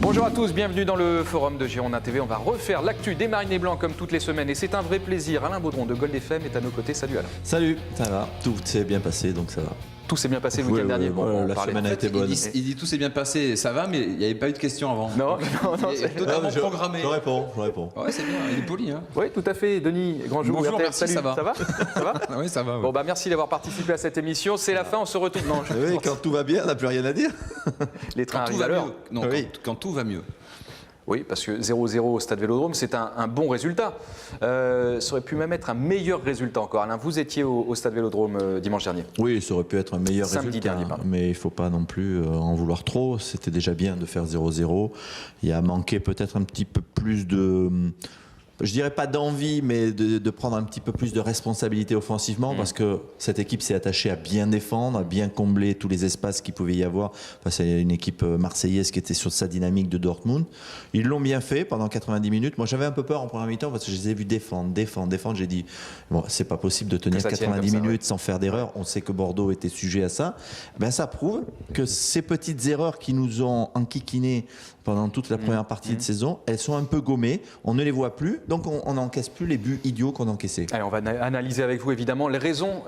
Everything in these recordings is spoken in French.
Bonjour à tous, bienvenue dans le forum de Girondin TV. On va refaire l'actu des Marinés Blancs comme toutes les semaines et c'est un vrai plaisir. Alain Baudron de Gold FM est à nos côtés. Salut Alain. Salut, ça va. Tout s'est bien passé donc ça va. Tout s'est bien passé le week-end dernier. Bon, la semaine a été bonne. Il dit tout s'est bien passé, ça va, mais il n'y avait pas eu de questions avant. Non, c'est totalement programmé. Je réponds. Ouais, c'est bien, il est poli. Hein. Oui, tout à fait. Denis Grandjou. Bonjour, merci, salut. ça va. Ça va, ça va Oui, ça va. Ouais. Bon, bah merci d'avoir participé à cette émission. C'est la fin, on se retrouve. Non, Oui, quand tout va bien, on n'a plus rien à dire. Les trains Quand tout arrivent à va l'heure. mieux. Non, Oui. quand tout va mieux. Oui, parce que 0-0 au Stade Vélodrome, c'est un bon résultat. Ça aurait pu même être un meilleur résultat encore. Alain, vous étiez au Stade Vélodrome dimanche dernier. Oui, ça aurait pu être un meilleur Samedi résultat, dernier, pardon. mais il ne faut pas non plus en vouloir trop. C'était déjà bien de faire 0-0. Il a manqué peut-être un petit peu plus de... Je dirais pas d'envie, mais de prendre un petit peu plus de responsabilité offensivement parce que cette équipe s'est attachée à bien défendre, à bien combler tous les espaces qu'il pouvait y avoir face à une équipe marseillaise qui était sur sa dynamique de Dortmund. Ils l'ont bien fait pendant 90 minutes. Moi, j'avais un peu peur en première mi-temps parce que je les ai vus défendre. J'ai dit, bon, c'est pas possible de tenir 90 minutes sans faire d'erreur. On sait que Bordeaux était sujet à ça. Ben, ça prouve que ces petites erreurs qui nous ont enquiquinés pendant toute la première partie de saison, elles sont un peu gommées. On ne les voit plus. Donc, on n'encaisse plus les buts idiots qu'on encaissait. Allez, on va analyser avec vous évidemment les raisons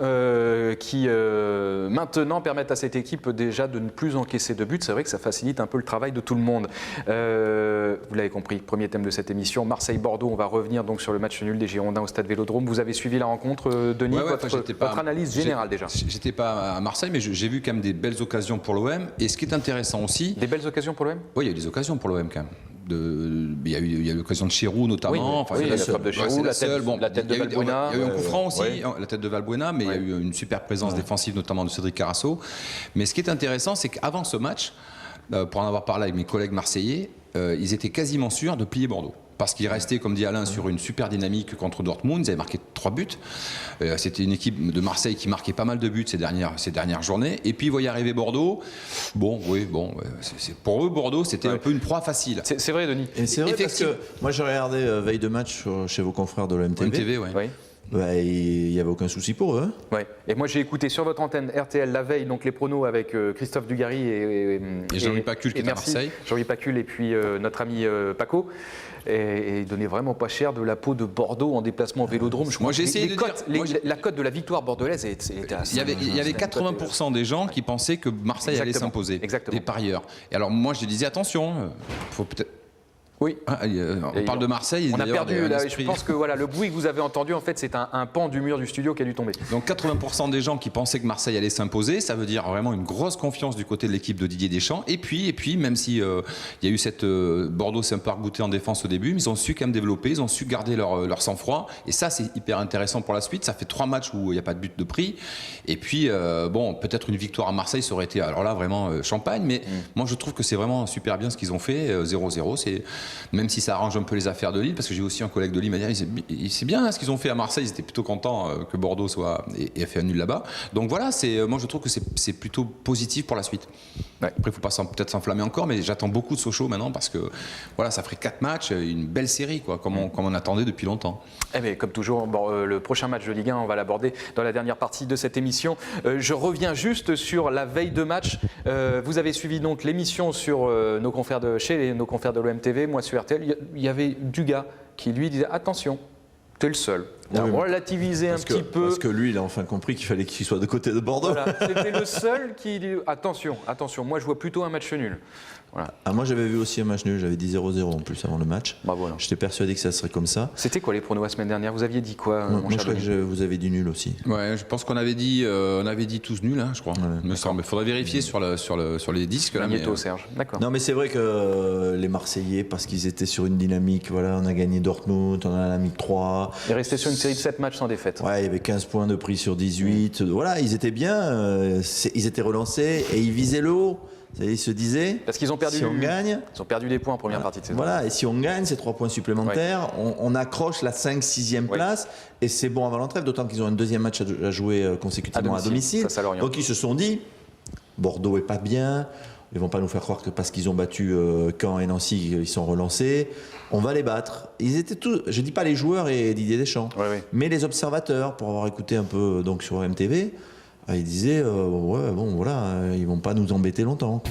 qui maintenant permettent à cette équipe déjà de ne plus encaisser de buts. C'est vrai que ça facilite un peu le travail de tout le monde. Vous l'avez compris, premier thème de cette émission, Marseille-Bordeaux. On va revenir donc sur le match nul des Girondins au Stade Vélodrome. Vous avez suivi la rencontre, Denis, votre analyse générale déjà. J'étais pas à Marseille, mais j'ai vu quand même des belles occasions pour l'OM. Et ce qui est intéressant aussi... Des belles occasions pour l'OM ? Oui, il y a eu des occasions pour l'OM quand même. Il y a eu l'occasion de Chirou notamment. Oui, enfin, oui, la frappe de Chirou, la tête de Valbuena. Il y a eu un coup franc aussi, la tête de Valbuena, mais il y a eu une super présence défensive notamment de Cédric Carasso. Mais ce qui est intéressant, c'est qu'avant ce match, pour en avoir parlé avec mes collègues marseillais, ils étaient quasiment sûrs de plier Bordeaux. Parce qu'ils restaient, comme dit Alain, sur une super dynamique contre Dortmund. Ils avaient marqué 3 buts. C'était une équipe de Marseille qui marquait pas mal de buts ces dernières journées. Et puis, ils voyaient arriver Bordeaux. Pour eux, Bordeaux, c'était un peu une proie facile. C'est vrai, Denis. Et c'est vrai parce que moi, j'ai regardé veille de match chez vos confrères de l'OMTV. MTV, oui. Ouais, il n'y avait aucun souci pour eux. Hein. Ouais. Et moi, j'ai écouté sur votre antenne RTL la veille donc les pronos avec Christophe Dugarry et Jean-Louis Pacul qui est à Marseille. Jean-Louis Pacul et puis notre ami Paco. Et il donnait vraiment pas cher de la peau de Bordeaux en déplacement au Vélodrome. Moi, j'ai essayé de dire... La cote de la victoire bordelaise était assez... Il y avait 80% des gens qui pensaient que Marseille allait s'imposer. Exactement. Des parieurs. Et alors, moi, je disais, attention, faut peut-être... Oui. On parle de Marseille. On a perdu. Là, je pense que voilà, le bruit que vous avez entendu, en fait, c'est un pan du mur du studio qui a dû tomber. Donc 80% des gens qui pensaient que Marseille allait s'imposer, ça veut dire vraiment une grosse confiance du côté de l'équipe de Didier Deschamps. Et puis même si il y a eu cette Bordeaux s'est un peu arc-bouté en défense au début, mais ils ont su quand même développer, ils ont su garder leur sang-froid. Et ça, c'est hyper intéressant pour la suite. Ça fait 3 matchs où il n'y a pas de but de prix. Et puis peut-être une victoire à Marseille, ça aurait été alors là vraiment champagne. Mais moi, je trouve que c'est vraiment super bien ce qu'ils ont fait. 0-0, c'est même si ça arrange un peu les affaires de Lille, parce que j'ai aussi un collègue de Lille qui m'a dit c'est bien ce qu'ils ont fait à Marseille, ils étaient plutôt contents que Bordeaux ait fait un nul là-bas. Donc voilà, moi je trouve que c'est plutôt positif pour la suite. Ouais. Après, il ne faut pas peut-être s'enflammer encore, mais j'attends beaucoup de Sochaux maintenant parce que voilà, ça ferait 4 matchs, une belle série, quoi, comme on attendait depuis longtemps. Eh bien, comme toujours, le prochain match de Ligue 1, on va l'aborder dans la dernière partie de cette émission. Je reviens juste sur la veille de match. Vous avez suivi donc l'émission sur nos confrères de l'OMTV, moi sur RTL. Il y avait Dugas qui lui disait attention, t'es le seul. Il a relativisé un petit peu. Parce que lui, il a enfin compris qu'il fallait qu'il soit de côté de Bordeaux. Voilà, c'était le seul qui dit attention, moi je vois plutôt un match nul. Voilà. Ah, moi j'avais vu aussi un match nul, j'avais dit 0-0 en plus avant le match. Bah, voilà. J'étais persuadé que ça serait comme ça. C'était quoi les pronos la semaine dernière? Vous aviez dit quoi, moi je crois que vous avez dit nul aussi. Ouais, je pense qu'on avait dit tous nuls, hein, je crois. Ouais, me semble. Il faudrait vérifier sur les disques. Magnéto, Serge. D'accord. Non, mais c'est vrai que les Marseillais, parce qu'ils étaient sur une dynamique, voilà, on a gagné Dortmund, on en a mis 3. Ils restaient sur une série de 7 matchs sans défaite. Ouais, il y avait 15 points de prix sur 18. Voilà, ils étaient bien, ils étaient relancés et ils visaient le haut. Ils se disaient, parce qu'ils ont perdu, si on gagne, ils ont perdu des points en première partie de saison. Voilà, et si on gagne ces 3 points supplémentaires, on accroche la 5-6e place et c'est bon avant l'entrée, d'autant qu'ils ont un deuxième match à jouer consécutivement à domicile. Donc ils se sont dit, Bordeaux est pas bien, ils vont pas nous faire croire que parce qu'ils ont battu Caen et Nancy, ils sont relancés. On va les battre. Ils étaient tous, je dis pas les joueurs et Didier Deschamps, mais les observateurs, pour avoir écouté un peu donc sur MTV. Ils disaient, ils vont pas nous embêter longtemps.